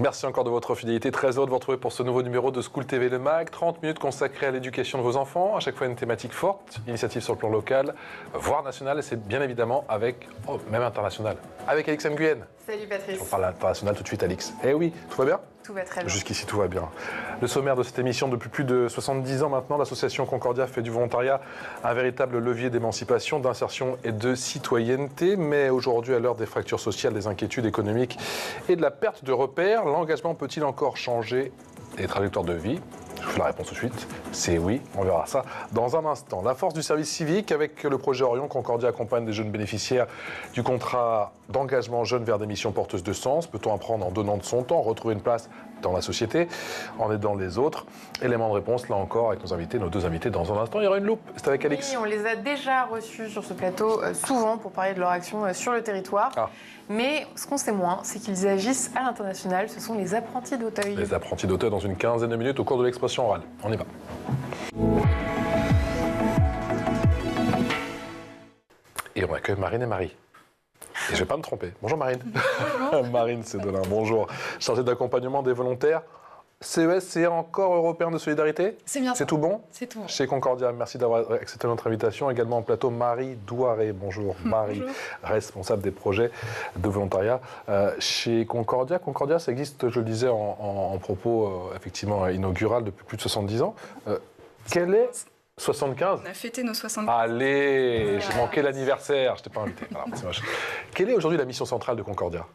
Merci encore de votre fidélité. Très heureux de vous retrouver pour ce nouveau numéro de School TV Le Mag. 30 minutes consacrées à l'éducation de vos enfants. À chaque fois une thématique forte, initiative sur le plan local, voire national. Et c'est bien évidemment avec, même international, avec Alix Nguyen. Salut Patrice. On parle international tout de suite, Alix. Eh oui, tout va bien ? Tout va très bien. Jusqu'ici, tout va bien. Le sommaire de cette émission, depuis plus de 70 ans maintenant, l'association Concordia fait du volontariat un véritable levier d'émancipation, d'insertion et de citoyenneté. Mais aujourd'hui, à l'heure des fractures sociales, des inquiétudes économiques et de la perte de repères, l'engagement peut-il encore changer les trajectoires de vie ? Je vous fais la réponse tout de suite. C'est oui, on verra ça dans un instant. La force du service civique, avec le projet Orion, Concordia accompagne des jeunes bénéficiaires du contrat d'engagement jeunes vers des missions porteuses de sens. Peut-on apprendre en donnant de son temps, retrouver une place dans la société, en aidant les autres? Élément de réponse, là encore, avec nos deux invités dans un instant. Il y aura une loupe, c'est avec Alix. Oui, on les a déjà reçus sur ce plateau, souvent, pour parler de leur action sur le territoire. Ah. Mais ce qu'on sait moins, c'est qu'ils agissent à l'international. Ce sont les apprentis d'Auteuil. Les apprentis d'Auteuil dans une quinzaine de minutes au cours de l'expression orale. On y va. Et on accueille Marine et Marie. Et je ne vais pas me tromper. Bonjour Marine. Bonjour. Marine Cédolin, bonjour. Chargée d'accompagnement des volontaires. CES, c'est encore européen de solidarité? C'est bien ça. C'est tout bon? C'est tout bon. Chez Concordia, merci d'avoir accepté notre invitation. Également en plateau, Marie Douaré. Bonjour Marie, bonjour. Responsable des projets de volontariat chez Concordia. Concordia, ça existe, je le disais en propos effectivement inaugural depuis plus de 70 ans. Quel est 75? On a fêté nos 75. Allez, j'ai manqué l'anniversaire, je t'ai pas invité. Alors, c'est moche. Quelle est aujourd'hui la mission centrale de Concordia?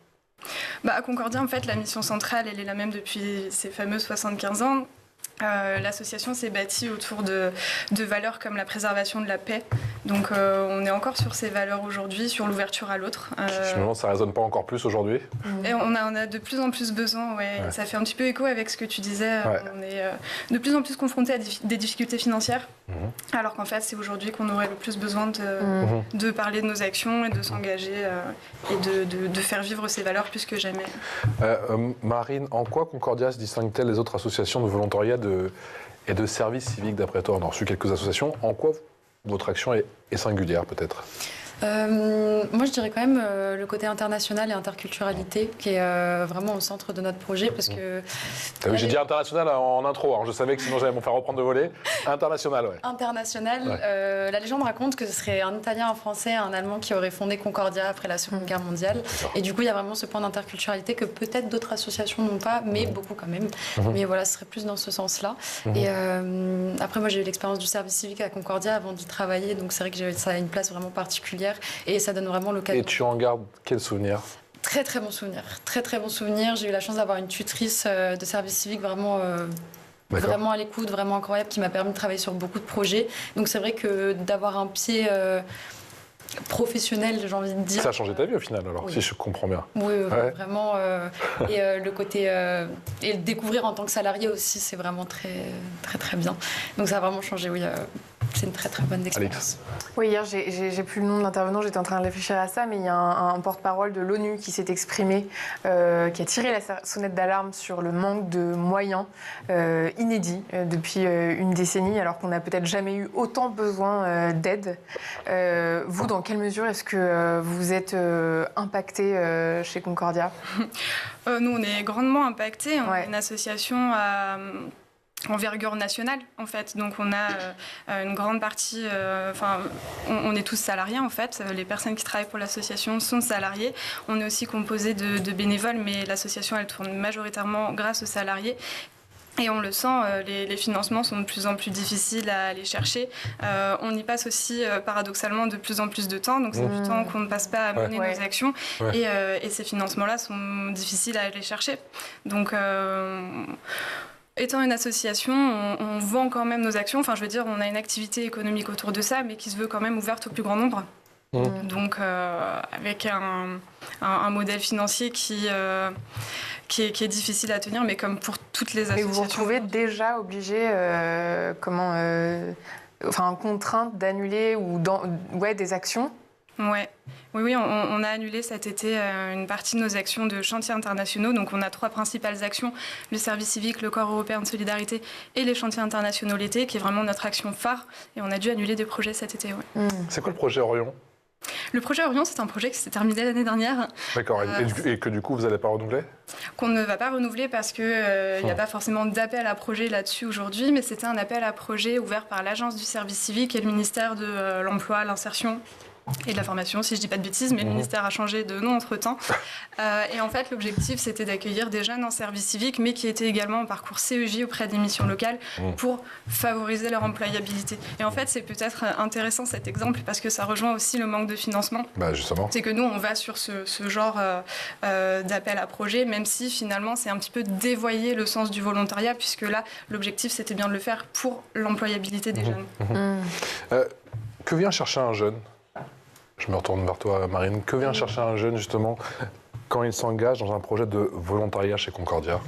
À Concordia, en fait, la mission centrale, elle est la même depuis ces fameux 75 ans. L'association s'est bâtie autour de valeurs comme la préservation de la paix. Donc on est encore sur ces valeurs aujourd'hui, sur l'ouverture à l'autre. Je me demande, ça ne résonne pas encore plus aujourd'hui? Et on a de plus en plus besoin, ouais. Ça fait un petit peu écho avec ce que tu disais. Ouais. On est de plus en plus confrontés à des difficultés financières, alors qu'en fait c'est aujourd'hui qu'on aurait le plus besoin de parler de nos actions et de s'engager et de faire vivre ces valeurs plus que jamais. Marine, en quoi Concordia se distingue-t-elle des autres associations de volontariat et de services civiques d'après toi? On a reçu quelques associations. En quoi votre action est singulière peut-être? Moi, je dirais quand même le côté international et interculturalité qui est vraiment au centre de notre projet parce que... J'ai dit international en intro, hein. Je savais que sinon j'allais me faire reprendre de voler. International, ouais. International. Ouais. La légende raconte que ce serait un Italien, un Français, un Allemand qui aurait fondé Concordia après la Seconde Guerre mondiale. Et du coup, il y a vraiment ce point d'interculturalité que peut-être d'autres associations n'ont pas, mais beaucoup quand même. Mais voilà, ce serait plus dans ce sens-là. Et après, moi, j'ai eu l'expérience du service civique à Concordia avant d'y travailler, donc c'est vrai que ça a une place vraiment particulière. Et ça donne vraiment l'occasion. Et tu en gardes quel souvenir? Très très bon souvenir. Très très bon souvenir. J'ai eu la chance d'avoir une tutrice de service civique vraiment à l'écoute, vraiment incroyable, qui m'a permis de travailler sur beaucoup de projets. Donc c'est vrai que d'avoir un pied professionnel, j'ai envie de dire. Ça a changé ta vie au final, alors, si je comprends bien. Oui, vraiment. Et le côté... et le découvrir en tant que salarié aussi, c'est vraiment très, très, très bien. Donc ça a vraiment changé, oui. C'est une très, très bonne expérience. Oui, hier, j'ai plus le nom de l'intervenant, j'étais en train de réfléchir à ça, mais il y a un porte-parole de l'ONU qui s'est exprimé, qui a tiré la sonnette d'alarme sur le manque de moyens inédits depuis une décennie, alors qu'on n'a peut-être jamais eu autant besoin d'aide. Vous, dans quelle mesure est-ce que vous êtes impacté chez Concordia? Nous, on est grandement impactés. On est une association envergure nationale, en fait. Donc, on a une grande partie... on est tous salariés, en fait. Les personnes qui travaillent pour l'association sont salariées. On est aussi composé de bénévoles, mais l'association, elle tourne majoritairement grâce aux salariés. Et on le sent, les financements sont de plus en plus difficiles à aller chercher. On y passe aussi, paradoxalement, de plus en plus de temps. Donc, c'est du temps qu'on ne passe pas à mener nos actions. Et ces financements-là sont difficiles à aller chercher. Donc... Étant une association, on vend quand même nos actions. Enfin, je veux dire, on a une activité économique autour de ça, mais qui se veut quand même ouverte au plus grand nombre. Donc, avec un modèle financier qui est difficile à tenir, mais comme pour toutes les associations. Et vous vous retrouvez déjà obligé, contrainte d'annuler des actions? Oui, on a annulé cet été une partie de nos actions de chantiers internationaux. Donc on a 3 principales actions, le service civique, le corps européen de solidarité et les chantiers internationaux l'été, qui est vraiment notre action phare. Et on a dû annuler des projets cet été. C'est quoi le projet Orion? Le projet Orion, c'est un projet qui s'est terminé l'année dernière. D'accord, et que du coup, vous n'allez pas renouveler? Qu'on ne va pas renouveler parce qu'il n'y a pas forcément d'appel à projet là-dessus aujourd'hui, mais c'était un appel à projet ouvert par l'Agence du service civique et le ministère de l'Emploi, l'Insertion et de la formation, si je ne dis pas de bêtises, mais le ministère a changé de nom entre-temps. Et en fait, l'objectif, c'était d'accueillir des jeunes en service civique, mais qui étaient également en parcours CEJ auprès des missions locales pour favoriser leur employabilité. Et en fait, c'est peut-être intéressant cet exemple, parce que ça rejoint aussi le manque de financement. Bah justement. C'est que nous, on va sur ce genre d'appel à projet, même si finalement, c'est un petit peu dévoyer le sens du volontariat, puisque là, l'objectif, c'était bien de le faire pour l'employabilité des jeunes. Que vient chercher un jeune? Je me retourne vers toi, Marine. Que vient chercher un jeune, justement, quand il s'engage dans un projet de volontariat chez Concordia?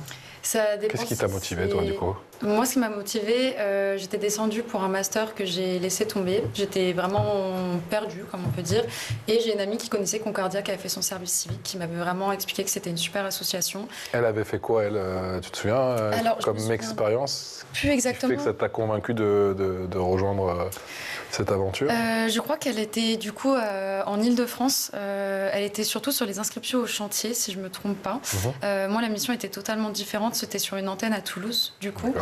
Qu'est-ce qui t'a motivé, toi, du coup? Moi, ce qui m'a motivée, j'étais descendue pour un master que j'ai laissé tomber. J'étais vraiment perdue, comme on peut dire. Et j'ai une amie qui connaissait Concordia, qui avait fait son service civique, qui m'avait vraiment expliqué que c'était une super association. Elle avait fait quoi, elle? Tu te souviens, comme expérience? Plus exactement. Qui fait que ça t'a convaincu de rejoindre cette aventure? Je crois qu'elle était du coup en Île-de-France. Elle était surtout sur les inscriptions au chantier, si je ne me trompe pas. Moi, la mission était totalement différente. C'était sur une antenne à Toulouse, du coup.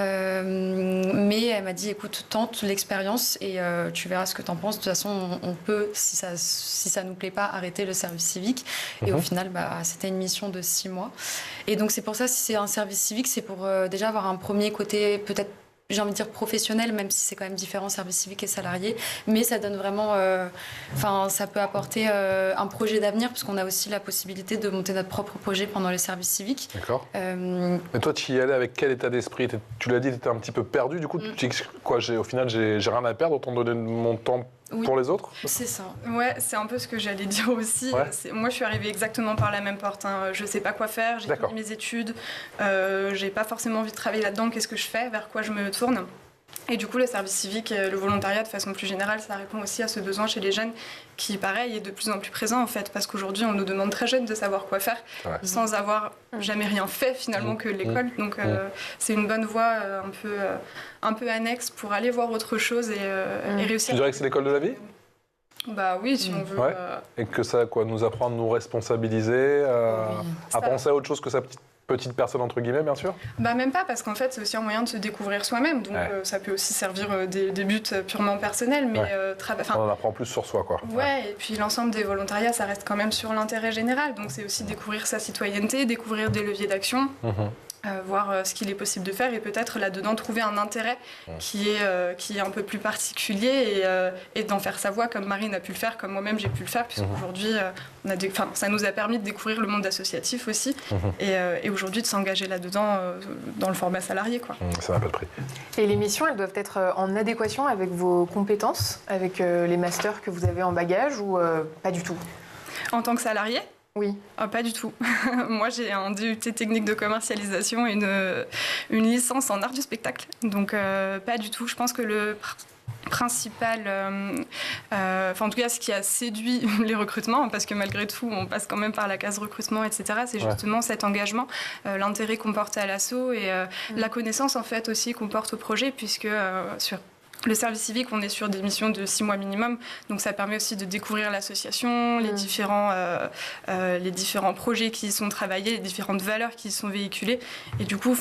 Mais elle m'a dit, écoute, tente l'expérience et tu verras ce que tu en penses. De toute façon, on peut, si ça nous plaît pas, arrêter le service civique. Et au final, c'était une mission de 6 mois. Et donc, c'est pour ça, si c'est un service civique, c'est pour déjà avoir un premier côté peut-être, j'ai envie de dire professionnel, même si c'est quand même différent service civique et salarié, mais ça donne vraiment, ça peut apporter un projet d'avenir, parce qu'on a aussi la possibilité de monter notre propre projet pendant les services civiques. D'accord. Mais toi, tu y allais avec quel état d'esprit? Tu l'as dit, tu étais un petit peu perdu, du coup, tu dis quoi, au final, j'ai rien à perdre, autant donner mon temps pour les autres? C'est ça. Ouais, c'est un peu ce que j'allais dire aussi. Ouais. Moi, je suis arrivée exactement par la même porte. Je ne sais pas quoi faire, j'ai fini mes études, j'ai pas forcément envie de travailler là-dedans, qu'est-ce que je fais, vers quoi je me tourne? Et du coup, le service civique, le volontariat, de façon plus générale, ça répond aussi à ce besoin chez les jeunes qui, pareil, est de plus en plus présent, en fait, parce qu'aujourd'hui, on nous demande très jeunes de savoir quoi faire, sans avoir jamais rien fait, finalement, que l'école. Donc, c'est une bonne voie un peu annexe pour aller voir autre chose et réussir. Tu dirais que c'est l'école de la vie? Bah oui, si on veut. Ouais. Et que ça, nous apprendre, nous responsabiliser, à penser à autre chose que sa petite personne, entre guillemets, bien sûr? Bah même pas, parce qu'en fait, c'est aussi un moyen de se découvrir soi-même. Donc ça peut aussi servir des buts purement personnels, mais on en apprend plus sur soi, quoi. Ouais, et puis l'ensemble des volontariats, ça reste quand même sur l'intérêt général. Donc c'est aussi découvrir sa citoyenneté, découvrir des leviers d'action. Voir ce qu'il est possible de faire et peut-être là-dedans trouver un intérêt qui est un peu plus particulier et d'en faire sa voix comme Marine a pu le faire, comme moi-même j'ai pu le faire, puisqu'aujourd'hui ça nous a permis de découvrir le monde associatif aussi et aujourd'hui de s'engager là-dedans dans le format salarié, quoi. Ça n'a pas de prix. Et les missions, elles doivent être en adéquation avec vos compétences, avec les masters que vous avez en bagage ou pas du tout? En tant que salarié? Oui. Pas du tout. Moi, j'ai un DUT technique de commercialisation et une licence en art du spectacle. Donc, pas du tout. Je pense que le principal, en tout cas, ce qui a séduit les recrutements, parce que malgré tout, on passe quand même par la case recrutement, etc., c'est justement cet engagement, l'intérêt qu'on porte à l'asso et la connaissance, en fait, aussi qu'on porte au projet, puisque sur le service civique, on est sur des missions de 6 mois minimum, donc ça permet aussi de découvrir l'association, les différents projets qui y sont travaillés, les différentes valeurs qui y sont véhiculées. Et du coup,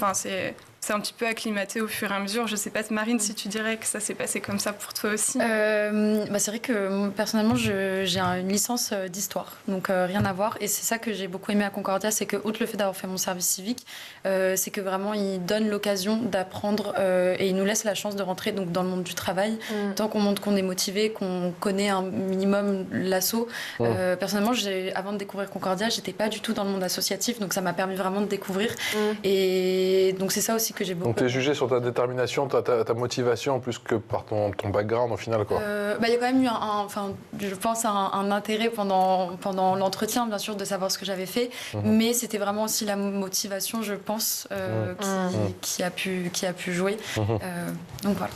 c'est un petit peu acclimaté au fur et à mesure. Je ne sais pas, Marine, si tu dirais que ça s'est passé comme ça pour toi aussi. C'est vrai que personnellement, j'ai une licence d'histoire, donc rien à voir. Et c'est ça que j'ai beaucoup aimé à Concordia, c'est que, outre le fait d'avoir fait mon service civique, c'est que vraiment, ils donnent l'occasion d'apprendre et ils nous laissent la chance de rentrer donc, dans le monde du travail. Tant qu'on montre qu'on est motivé, qu'on connaît un minimum l'asso. Personnellement, avant de découvrir Concordia, je n'étais pas du tout dans le monde associatif, donc ça m'a permis vraiment de découvrir. Et donc c'est ça aussi que j'ai beaucoup. Donc tu es jugé sur ta détermination, ta motivation, plus que par ton background au final, quoi. Il y a quand même eu je pense un intérêt pendant l'entretien, bien sûr, de savoir ce que j'avais fait, mais c'était vraiment aussi la motivation, je pense, qui a pu jouer. Donc voilà.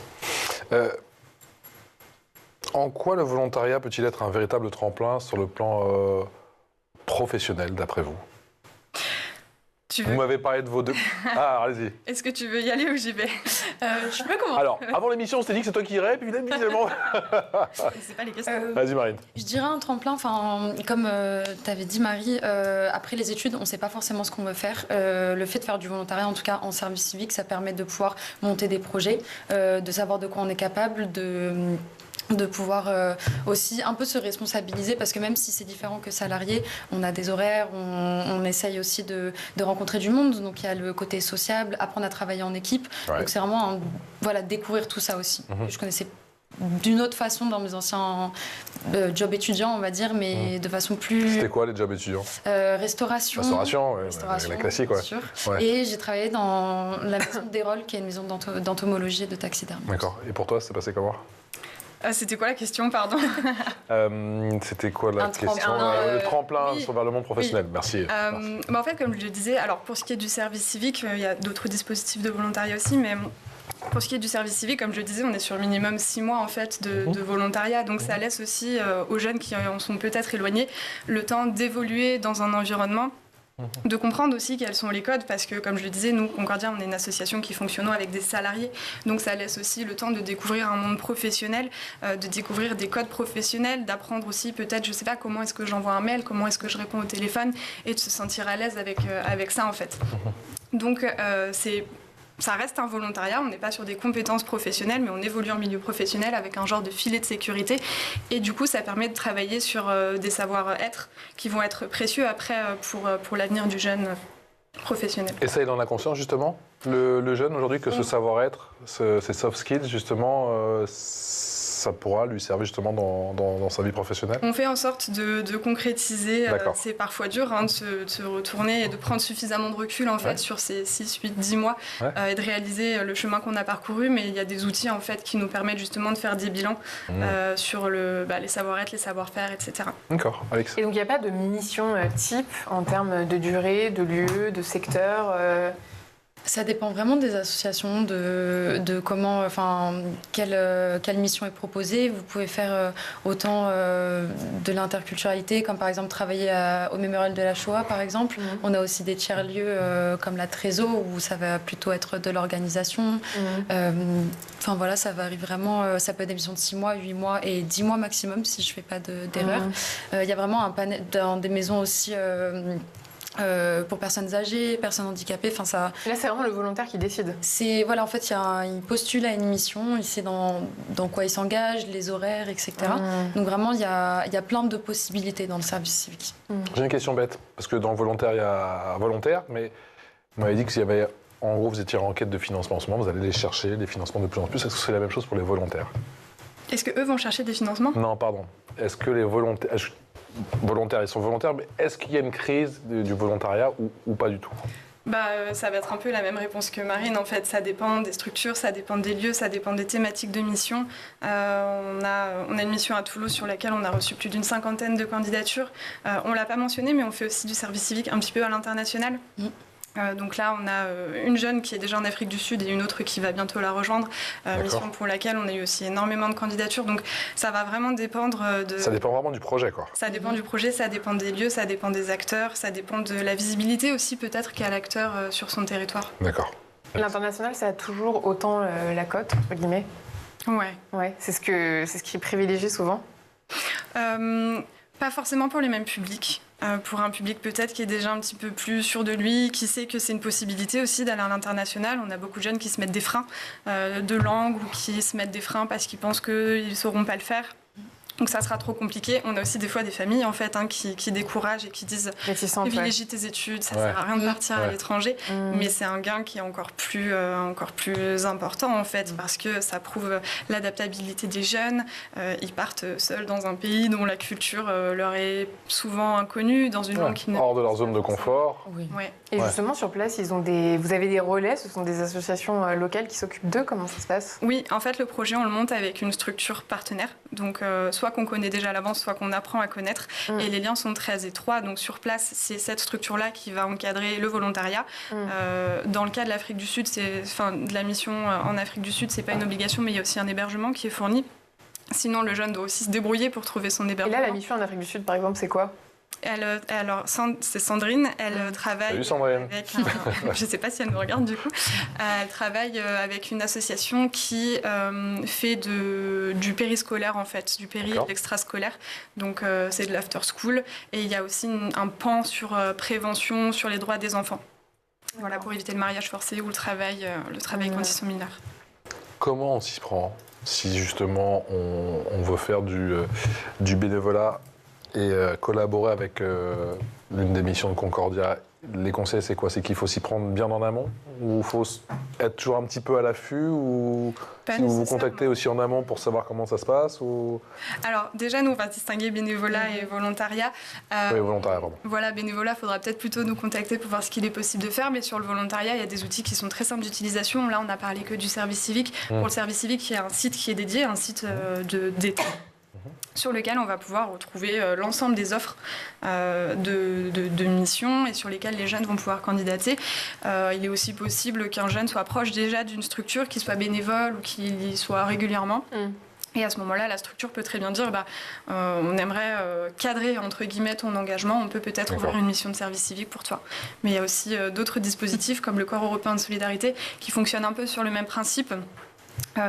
En quoi le volontariat peut-il être un véritable tremplin sur le plan professionnel, d'après vous? Vous m'avez parlé de vos deux... Ah, allez-y. Est-ce que tu veux y aller ou j'y vais? Je peux commencer. Alors, avant l'émission, on s'était dit que c'est toi qui irais, puis finalement... C'est pas les questions. Vas-y, Marine. Je dirais un tremplin, comme tu avais dit, Marie, après les études, on ne sait pas forcément ce qu'on veut faire. Le fait de faire du volontariat, en tout cas en service civique, ça permet de pouvoir monter des projets, de savoir de quoi on est capable, de pouvoir aussi un peu se responsabiliser, parce que même si c'est différent que salarié, on a des horaires, on essaye aussi de rencontrer du monde, donc il y a le côté sociable, apprendre à travailler en équipe, donc c'est vraiment découvrir tout ça aussi. Je connaissais d'une autre façon dans mes anciens jobs étudiants, on va dire, mais de façon plus... C'était quoi les jobs étudiants? Restauration, la classique, ouais. Sûr. Ouais. Et j'ai travaillé dans la maison d'Erol, qui est une maison d'entomologie et de taxidermie. D'accord. Et pour toi, c'est passé comment? C'était quoi la question, pardon? C'était quoi la question? Le tremplin vers le monde professionnel. Oui. Merci. En fait, comme je le disais, alors pour ce qui est du service civique, il y a d'autres dispositifs de volontariat aussi, mais pour ce qui est du service civique, comme je le disais, on est sur minimum 6 mois en fait de volontariat, donc ça laisse aussi aux jeunes qui en sont peut-être éloignés le temps d'évoluer dans un environnement. De comprendre aussi quels sont les codes, parce que comme je le disais, nous, Concordia, on est une association qui fonctionne avec des salariés, donc ça laisse aussi le temps de découvrir un monde professionnel, de découvrir des codes professionnels, d'apprendre aussi peut-être, je sais pas, comment est-ce que j'envoie un mail, comment est-ce que je réponds au téléphone, et de se sentir à l'aise avec ça en fait. Donc ça reste un volontariat, on n'est pas sur des compétences professionnelles, mais on évolue en milieu professionnel avec un genre de filet de sécurité. Et du coup, ça permet de travailler sur des savoir-être qui vont être précieux après pour l'avenir du jeune professionnel. Et ça, il en a conscience justement, le jeune aujourd'hui, que ce savoir-être, ces soft skills, justement, ça pourra lui servir justement dans sa vie professionnelle? On fait en sorte de concrétiser. C'est parfois dur de se retourner et de prendre suffisamment de recul en fait, sur ces 6, 8, 10 mois et de réaliser le chemin qu'on a parcouru. Mais il y a des outils en fait, qui nous permettent justement de faire des bilans sur les savoir-être, les savoir-faire, etc. D'accord. Alex. Et donc il n'y a pas de mission type en termes de durée, de lieu, de secteur Ça dépend vraiment des associations, de comment, quelle mission est proposée. Vous pouvez faire autant de l'interculturalité, comme par exemple travailler au Mémorial de la Shoah, par exemple. On a aussi des tiers-lieux comme la Trésor, où ça va plutôt être de l'organisation. Ça varie vraiment. Ça peut être des missions de 6 mois, 8 mois et 10 mois maximum, si je ne fais pas d'erreur. Il y a vraiment un panel dans des maisons aussi... pour personnes âgées, personnes handicapées, Là, c'est vraiment le volontaire qui décide. Il postule à une mission, il sait dans quoi il s'engage, les horaires, etc. Donc vraiment, il y a plein de possibilités dans le service civique. J'ai une question bête, parce que dans le volontaire, il y a volontaire, mais vous m'avez dit que s'il y avait, en gros, vous étiez en quête de financement en ce moment, vous allez les chercher, les financements de plus en plus. Est-ce que c'est la même chose pour les volontaires? Est-ce qu'eux vont chercher des financements? Non, pardon. Est-ce que les volontaires, ils sont volontaires, mais est-ce qu'il y a une crise du volontariat ou pas du tout? Ça va être un peu la même réponse que Marine. En fait, ça dépend des structures, ça dépend des lieux, ça dépend des thématiques de mission. On a une mission à Toulouse sur laquelle on a reçu plus d'une 50aine de candidatures. On ne l'a pas mentionné, mais on fait aussi du service civique un petit peu à l'international. Donc là, on a une jeune qui est déjà en Afrique du Sud et une autre qui va bientôt la rejoindre, mission pour laquelle on a eu aussi énormément de candidatures. Donc ça va vraiment dépendre de... Ça dépend vraiment du projet, quoi. Ça dépend du projet, ça dépend des lieux, ça dépend des acteurs, ça dépend de la visibilité aussi peut-être qu'a l'acteur sur son territoire. D'accord. L'international, ça a toujours autant la cote, entre guillemets. Ouais, c'est ce qui est privilégié souvent. Pas forcément pour les mêmes publics. Pour un public peut-être qui est déjà un petit peu plus sûr de lui, qui sait que c'est une possibilité aussi d'aller à l'international. On a beaucoup de jeunes qui se mettent des freins de langue ou qui se mettent des freins parce qu'ils pensent qu'ils ne sauront pas le faire. Donc ça sera trop compliqué. On a aussi des fois des familles en fait qui découragent et qui disent privilégie tes études, ça sert à rien de partir à l'étranger. Mais c'est un gain qui est encore plus important en fait parce que ça prouve l'adaptabilité des jeunes. Ils partent seuls dans un pays dont la culture leur est souvent inconnue, dans une langue qui hors de leur zone de confort. Et justement sur place, vous avez des relais, ce sont des associations locales qui s'occupent d'eux. Comment ça se passe? Oui, en fait le projet on le monte avec une structure partenaire. Donc soit qu'on connaît déjà à l'avance, soit qu'on apprend à connaître. Et les liens sont très étroits. Donc sur place, c'est cette structure-là qui va encadrer le volontariat. Dans le cas de l'Afrique du Sud, de la mission en Afrique du Sud, c'est pas une obligation, mais il y a aussi un hébergement qui est fourni. Sinon, le jeune doit aussi se débrouiller pour trouver son hébergement. Et là, la mission en Afrique du Sud, par exemple, c'est quoi? c'est Sandrine. Elle travaille. Salut Sandrine. Avec je ne sais pas si elle nous regarde du coup. Elle travaille avec une association qui fait du périscolaire en fait, du péri et de l'extrascolaire. Donc c'est de l'after school. Et il y a aussi un pan sur prévention, sur les droits des enfants. Voilà, pour éviter le mariage forcé ou le travail quand ils sont mineurs. Comment on s'y prend si justement on veut faire du bénévolat et collaborer avec l'une des missions de Concordia? Les conseils, c'est quoi? C'est qu'il faut s'y prendre bien en amont? Ou il faut être toujours un petit peu à l'affût? Ou si vous vous contactez aussi en amont pour savoir comment ça se passe? Ou... Alors, déjà, nous, on va distinguer bénévolat et volontariat. Oui, volontariat, pardon. Voilà, bénévolat, il faudra peut-être plutôt nous contacter pour voir ce qu'il est possible de faire. Mais sur le volontariat, il y a des outils qui sont très simples d'utilisation. Là, on n'a parlé que du service civique. Pour le service civique, il y a un site qui est dédié, un site d'État, sur lequel on va pouvoir retrouver l'ensemble des offres de missions et sur lesquelles les jeunes vont pouvoir candidater. Il est aussi possible qu'un jeune soit proche déjà d'une structure, qu'il soit bénévole ou qu'il y soit régulièrement. Et à ce moment-là, la structure peut très bien dire on aimerait cadrer, entre guillemets, ton engagement. On peut peut-être ouvrir une mission de service civique pour toi. Mais il y a aussi d'autres dispositifs, comme le Corps européen de solidarité, qui fonctionnent un peu sur le même principe.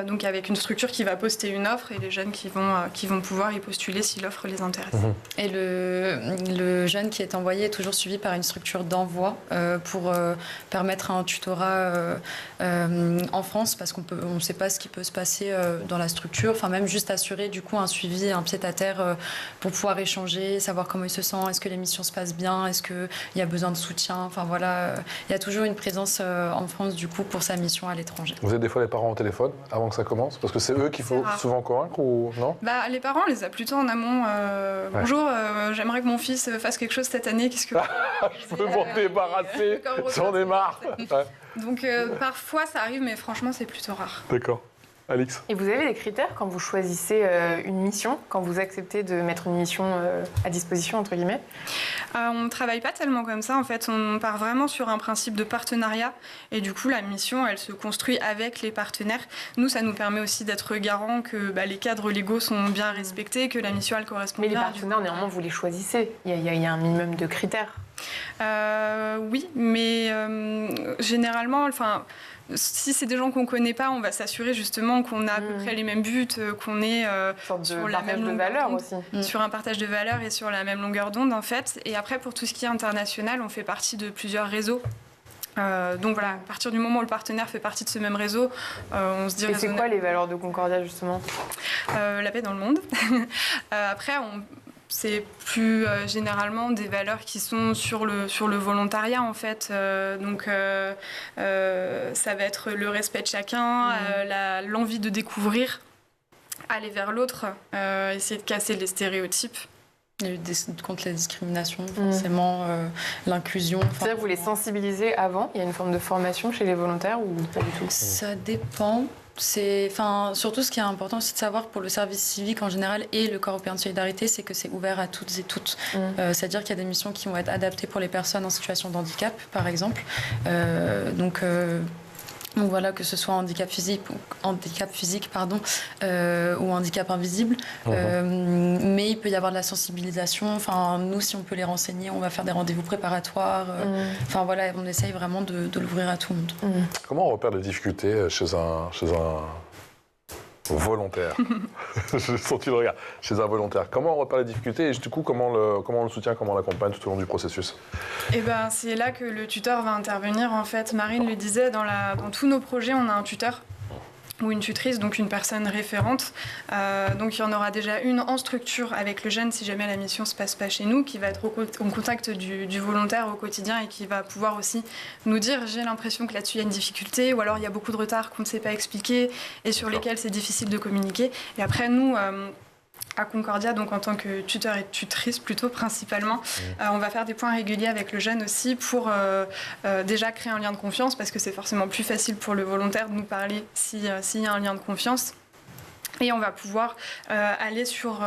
Donc avec une structure qui va poster une offre et les jeunes qui vont pouvoir y postuler si l'offre les intéresse. Et le jeune qui est envoyé est toujours suivi par une structure d'envoi pour permettre un tutorat en France, parce qu'on ne sait pas ce qui peut se passer dans la structure, enfin même juste assurer du coup un suivi, un pied-à-terre pour pouvoir échanger, savoir comment il se sent, est-ce que l'émission se passe bien, est-ce qu'il y a besoin de soutien, enfin voilà, il y a toujours une présence en France du coup pour sa mission à l'étranger. Vous avez des fois les parents au téléphone avant que ça commence? Parce que c'est eux qu'il faut souvent convaincre ou non? Les parents, on les a plutôt en amont. Bonjour, j'aimerais que mon fils fasse quelque chose cette année. Qu'est-ce que je peux m'en débarrasser, j'en ai marre. Donc parfois ça arrive, mais franchement c'est plutôt rare. D'accord. Alix? Et vous avez des critères quand vous choisissez une mission, quand vous acceptez de mettre une mission à disposition, entre guillemets? On ne travaille pas tellement comme ça. En fait, on part vraiment sur un principe de partenariat. Et du coup, la mission, elle se construit avec les partenaires. Nous, ça nous permet aussi d'être garant que les cadres légaux sont bien respectés, que la mission, elle correspond bien. Mais les partenaires, néanmoins, vous les choisissez. Il y a un minimum de critères. Oui, mais généralement, si c'est des gens qu'on ne connaît pas, on va s'assurer justement qu'on a à peu près les mêmes buts, qu'on est sur la même longueur d'onde, sur un partage de valeurs et sur la même longueur d'onde en fait. Et après, pour tout ce qui est international, on fait partie de plusieurs réseaux. Donc voilà, à partir du moment où le partenaire fait partie de ce même réseau, on se dit... Et c'est quoi les valeurs de Concordia justement? La paix dans le monde. Après, c'est plus généralement des valeurs qui sont sur le volontariat en fait. Donc ça va être le respect de chacun, l'envie de découvrir, aller vers l'autre, essayer de casser les stéréotypes. Il y a eu contre la discrimination, forcément, l'inclusion. C'est-à-dire que vous les sensibilisez avant? Il y a une forme de formation chez les volontaires ou pas du tout? Ça dépend. Surtout, ce qui est important, c'est de savoir pour le service civique en général et le Corps européen de solidarité, c'est que c'est ouvert à toutes et toutes. C'est-à-dire qu'il y a des missions qui vont être adaptées pour les personnes en situation de handicap, par exemple. Donc voilà, que ce soit handicap physique ou handicap invisible. Mais il peut y avoir de la sensibilisation. Enfin, nous, si on peut les renseigner, on va faire des rendez-vous préparatoires. Enfin voilà, on essaye vraiment de l'ouvrir à tout le monde. Comment on repère les difficultés chez un volontaire? Je sens le regard. Chez un volontaire. Comment on repère les difficultés et du coup, comment on le soutient, comment on l'accompagne tout au long du processus? C'est là que le tuteur va intervenir. En fait, Marine le disait, dans tous nos projets, on a un tuteur ou une tutrice, donc une personne référente. Donc il y en aura déjà une en structure avec le jeune si jamais la mission ne se passe pas chez nous, qui va être en contact du volontaire au quotidien et qui va pouvoir aussi nous dire j'ai l'impression que là-dessus il y a une difficulté ou alors il y a beaucoup de retard qu'on ne sait pas expliquer et sur lesquels c'est difficile de communiquer. Et après nous... à Concordia, donc en tant que tuteur et tutrice plutôt principalement, on va faire des points réguliers avec le jeune aussi pour déjà créer un lien de confiance parce que c'est forcément plus facile pour le volontaire de nous parler s'il y a un lien de confiance. Et on va pouvoir aller sur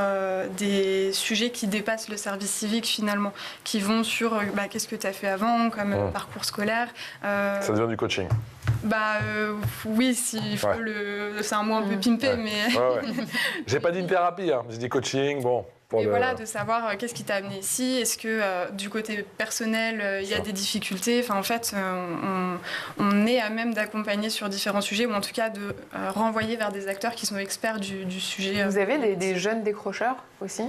des sujets qui dépassent le service civique finalement, qui vont sur qu'est-ce que tu as fait avant comme parcours scolaire. Ça devient du coaching. Oui, s'il faut c'est un mot un peu pimpé, mais... J'ai pas dit une thérapie, hein. J'ai dit coaching, bon... Et voilà, de savoir qu'est-ce qui t'a amené ici, est-ce que du côté personnel, il y a des difficultés. Enfin, en fait, on est à même d'accompagner sur différents sujets, ou en tout cas de renvoyer vers des acteurs qui sont experts du sujet. Vous avez des jeunes décrocheurs aussi?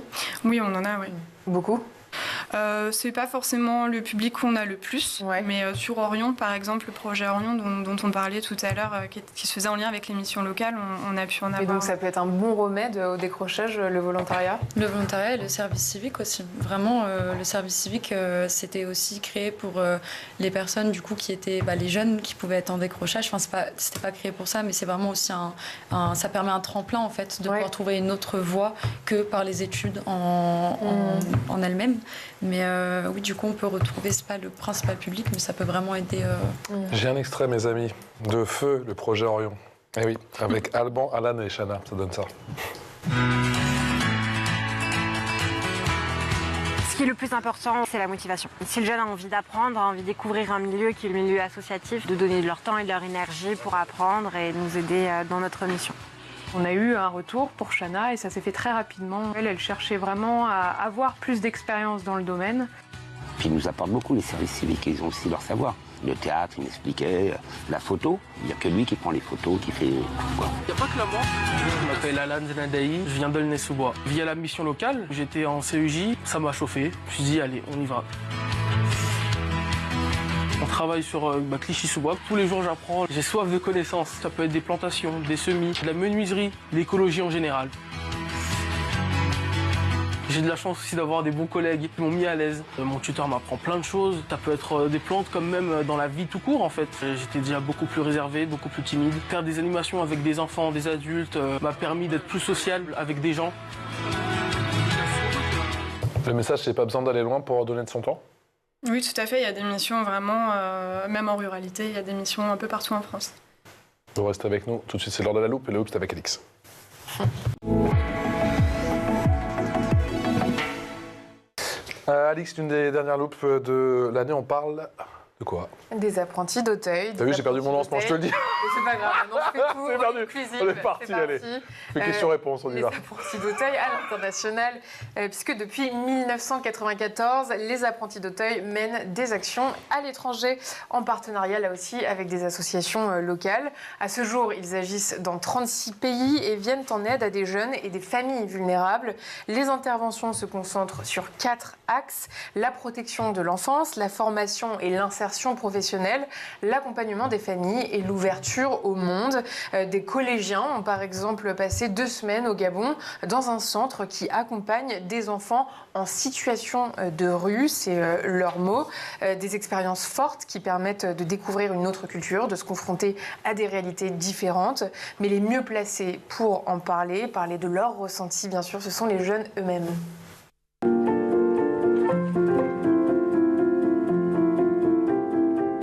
Oui, on en a, oui. Beaucoup? C'est pas forcément le public qu'on a le plus, mais sur Orion, par exemple, le projet Orion dont on parlait tout à l'heure, qui se faisait en lien avec les missions locales, on a pu en avoir. Et donc ça peut être un bon remède au décrochage, le volontariat? Le volontariat et le service civique aussi. Vraiment, le service civique, c'était aussi créé pour les personnes du coup qui étaient les jeunes qui pouvaient être en décrochage. Enfin, c'était pas créé pour ça, mais c'est vraiment aussi ça permet un tremplin en fait de pouvoir trouver une autre voie que par les études en elles-mêmes. Mais oui, du coup, on peut retrouver, c'est pas le principal public, mais ça peut vraiment aider. J'ai un extrait, mes amis, de Feu, le projet Orion. Eh oui, avec Alban, Alan et Chana, ça donne ça. Ce qui est le plus important, c'est la motivation. Si le jeune a envie d'apprendre, a envie de découvrir un milieu qui est le milieu associatif, de donner de leur temps et de leur énergie pour apprendre et nous aider dans notre mission. On a eu un retour pour Chana et ça s'est fait très rapidement. Elle cherchait vraiment à avoir plus d'expérience dans le domaine. Puis ils nous apportent beaucoup, les services civiques, ils ont aussi leur savoir. Le théâtre, il m'expliquait, la photo, il n'y a que lui qui prend les photos, qui fait... Quoi. Il n'y a pas que la moi. Je m'appelle Alan Zenadaï, je viens d'Aulnay-sous-Bois. Via la mission locale, j'étais en CEJ, ça m'a chauffé. Je me suis dit, allez, on y va. On travaille sur Clichy-sous-Bois. Tous les jours, j'apprends. J'ai soif de connaissances. Ça peut être des plantations, des semis, de la menuiserie, l'écologie en général. J'ai de la chance aussi d'avoir des bons collègues qui m'ont mis à l'aise. Mon tuteur m'apprend plein de choses. Ça peut être des plantes comme même dans la vie tout court en fait. J'étais déjà beaucoup plus réservé, beaucoup plus timide. Faire des animations avec des enfants, des adultes m'a permis d'être plus sociable avec des gens. Le message, c'est pas besoin d'aller loin pour donner de son temps? Oui, tout à fait. Il y a des missions vraiment, même en ruralité, il y a des missions un peu partout en France. Vous restez avec nous. Tout de suite, c'est l'heure de la loupe. Et la loupe, c'est avec Alix. Alix, l'une des dernières loupes de l'année, on parle de quoi? Des apprentis d'Auteuil. T'as vu, j'ai perdu mon lancement, je te le dis. C'est pas grave, maintenant je fais tout. C'est perdu. On est parti, allez. Question-réponse, on y va. Les apprentis d'Auteuil à l'international, puisque depuis 1994, les apprentis d'Auteuil mènent des actions à l'étranger, en partenariat là aussi avec des associations locales. À ce jour, ils agissent dans 36 pays et viennent en aide à des jeunes et des familles vulnérables. Les interventions se concentrent sur 4 axes: la protection de l'enfance, la formation et l'insertion professionnelle, l'accompagnement des familles et l'ouverture au monde. Des collégiens ont par exemple passé 2 semaines au Gabon dans un centre qui accompagne des enfants en situation de rue, c'est leur mot. Des expériences fortes qui permettent de découvrir une autre culture, de se confronter à des réalités différentes. Mais les mieux placés pour en parler de leurs ressentis bien sûr, ce sont les jeunes eux-mêmes.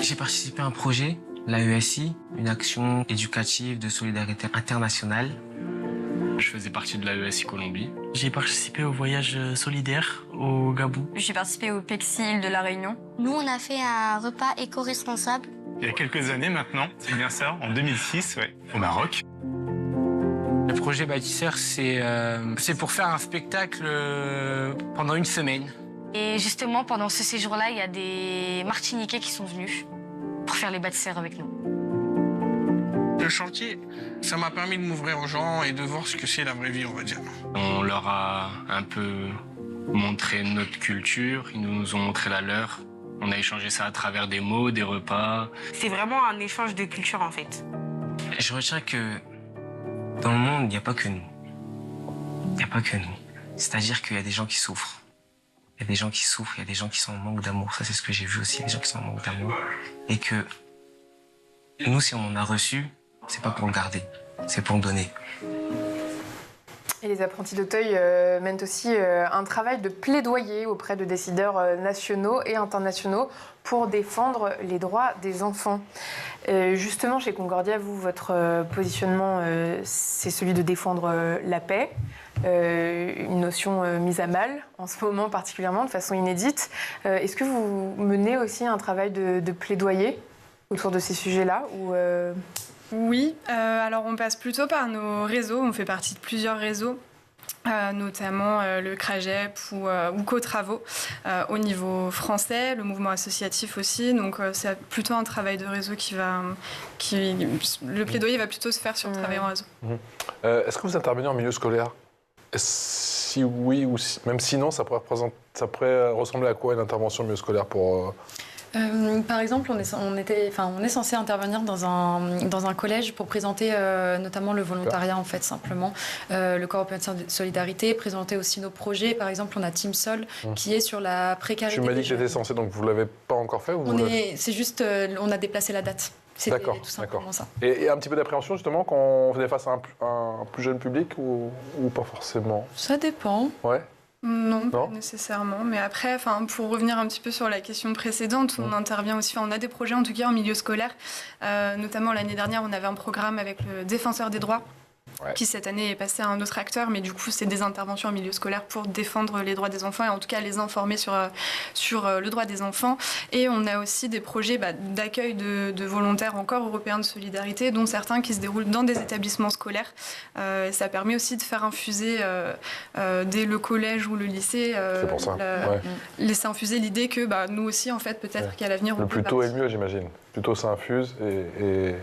J'ai participé à un projet, l'AESI, une action éducative de solidarité internationale. Je faisais partie de l'AESI Colombie. J'ai participé au voyage solidaire au Gabon. J'ai participé au PEXIL de La Réunion. Nous, on a fait un repas éco-responsable. Il y a quelques années maintenant, c'est bien ça, en 2006, au Maroc. Le projet Bâtisseur, c'est pour faire un spectacle pendant 1 semaine. Et justement, pendant ce séjour-là, il y a des Martiniquais qui sont venus pour faire les bâtisseurs avec nous. Le chantier, ça m'a permis de m'ouvrir aux gens et de voir ce que c'est la vraie vie, on va dire. On leur a un peu montré notre culture, ils nous ont montré la leur. On a échangé ça à travers des mots, des repas. C'est vraiment un échange de culture en fait. Je retiens que dans le monde, il n'y a pas que nous. Il n'y a pas que nous. C'est-à-dire qu'il y a des gens qui souffrent. Il y a des gens qui souffrent, il y a des gens qui sont en manque d'amour. Ça, c'est ce que j'ai vu aussi, des gens qui sont en manque d'amour. Et que nous, si on en a reçu, c'est pas pour le garder, c'est pour le donner. Et les apprentis d'Auteuil mènent aussi un travail de plaidoyer auprès de décideurs nationaux et internationaux pour défendre les droits des enfants. Justement, chez Concordia, vous, votre positionnement, c'est celui de défendre la paix, une notion mise à mal en ce moment particulièrement, de façon inédite. Est-ce que vous menez aussi un travail de plaidoyer ? autour de ces sujets-là ou Oui, alors on passe plutôt par nos réseaux, on fait partie de plusieurs réseaux. Notamment le CRAGEP ou Co-Travaux au niveau français, le mouvement associatif aussi. Donc c'est plutôt un travail de réseau le plaidoyer va plutôt se faire sur le travail en réseau. Est-ce que vous intervenez en milieu scolaire? Si oui, ou même sinon, ça pourrait ressembler à quoi une intervention en milieu scolaire pour... Par exemple, on est censé intervenir dans un collège pour présenter notamment le volontariat, en fait, simplement. Le corps européen de solidarité, présenter aussi nos projets. Par exemple, on a Team Sol qui est sur la précarité. Tu m'as dit que j'étais censé, donc vous ne l'avez pas encore fait ou C'est juste, on a déplacé la date. C'était tout simplement ça. Et un petit peu d'appréhension, justement, quand on fait face à un plus jeune public ou pas forcément? Ça dépend. Ouais. Non, pas nécessairement. Mais après, pour revenir un petit peu sur la question précédente, on intervient aussi, on a des projets en tout cas en milieu scolaire. Notamment l'année dernière, on avait un programme avec le Défenseur des droits. Qui cette année est passé à un autre acteur, mais du coup c'est des interventions en milieu scolaire pour défendre les droits des enfants et en tout cas les informer sur le droit des enfants. Et on a aussi des projets d'accueil de volontaires encore européens de solidarité, dont certains qui se déroulent dans des établissements scolaires. Et ça permet aussi de faire infuser dès le collège ou le lycée, laisser infuser l'idée que nous aussi en fait peut-être qu'à l'avenir le plus tôt est mieux, j'imagine. Plutôt ça infuse et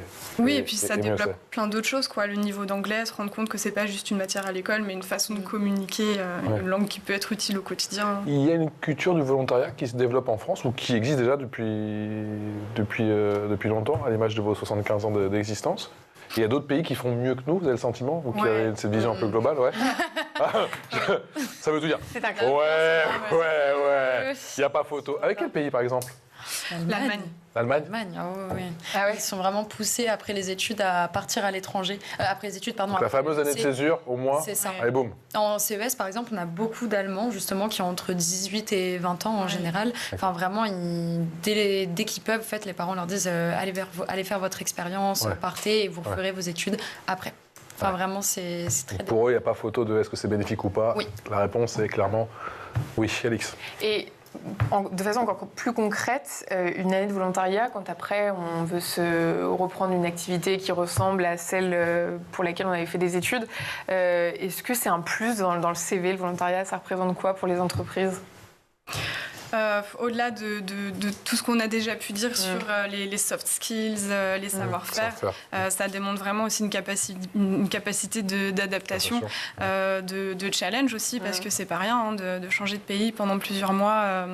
puis ça développe plein d'autres choses, quoi. Le niveau d'anglais, se rendre compte que c'est pas juste une matière à l'école, mais une façon de communiquer, une langue qui peut être utile au quotidien. Il y a une culture du volontariat qui se développe en France ou qui existe déjà depuis longtemps, à l'image de vos 75 ans d'existence. Il y a d'autres pays qui font mieux que nous, vous avez le sentiment? Ou qui avez cette vision un peu globale, Ça veut tout dire. C'est un cas. Ouais. Il n'y a pas photo. Avec quel pays, par exemple? L'Allemagne. L'Allemagne, oui. Ils sont vraiment poussés après les études à partir à l'étranger. Après les études, pardon. Donc la fameuse année de césure, au moins. C'est ça. Allez, boum. En CES, par exemple, on a beaucoup d'Allemands, justement, qui ont entre 18 et 20 ans en général. Enfin, vraiment, dès qu'ils peuvent, en fait, les parents leur disent allez faire votre expérience, partez et vous referez vos études après. Enfin, vraiment, c'est très... Pour eux, il n'y a pas photo de est-ce que c'est bénéfique ou pas. Oui. La réponse est clairement oui, Alix. Et de façon encore plus concrète, une année de volontariat, quand après on veut se reprendre une activité qui ressemble à celle pour laquelle on avait fait des études, est-ce que c'est un plus dans le CV, le volontariat? Ça représente quoi pour les entreprises? Au-delà de tout ce qu'on a déjà pu dire sur les soft skills, les savoir-faire, ça démontre vraiment aussi une capacité d'adaptation, de challenge aussi, parce que c'est pas rien de changer de pays pendant plusieurs mois.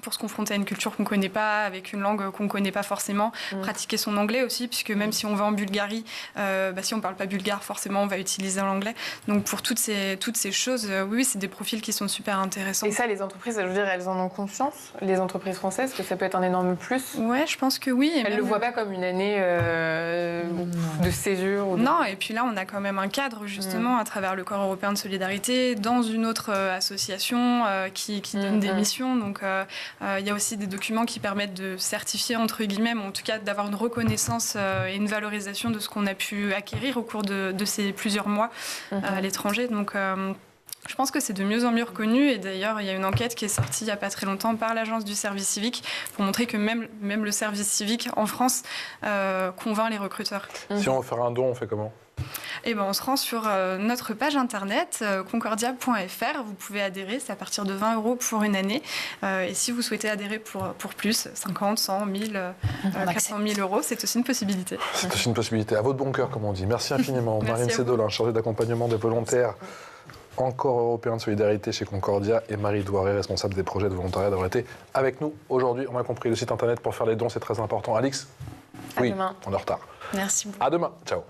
Pour se confronter à une culture qu'on ne connaît pas, avec une langue qu'on ne connaît pas forcément, pratiquer son anglais aussi, puisque même si on va en Bulgarie, si on ne parle pas bulgare, forcément on va utiliser l'anglais. Donc pour toutes ces choses, oui, c'est des profils qui sont super intéressants. Et ça, les entreprises, je veux dire, elles en ont conscience, les entreprises françaises, que ça peut être un énorme plus? Ouais, je pense que oui. Elles ne le voient pas comme une année de césure Non, et puis là, on a quand même un cadre, justement, à travers le Corps européen de solidarité, dans une autre association qui donne des missions. Donc, il y a aussi des documents qui permettent de certifier, entre guillemets, mais en tout cas d'avoir une reconnaissance et une valorisation de ce qu'on a pu acquérir au cours de ces plusieurs mois à l'étranger. Donc, je pense que c'est de mieux en mieux reconnu. Et d'ailleurs, il y a une enquête qui est sortie il n'y a pas très longtemps par l'Agence du service civique pour montrer que même le service civique en France convainc les recruteurs. Si on veut faire un don, on fait comment? On se rend sur notre page internet concordia.fr. Vous pouvez adhérer, c'est à partir de 20 € pour une année. Et si vous souhaitez adhérer pour plus, 50, 100, 1000, 400 000 €, c'est aussi une possibilité. C'est aussi une possibilité. À votre bon cœur, comme on dit. Merci infiniment. Marine Sédolin, chargée d'accompagnement des volontaires encore européen de solidarité chez Concordia, et Marie Douaré, responsable des projets de volontariat, d'avoir été avec nous aujourd'hui. On a compris, le site internet pour faire les dons, c'est très important. Alix? À demain. On est en retard. Merci beaucoup. À demain. Ciao.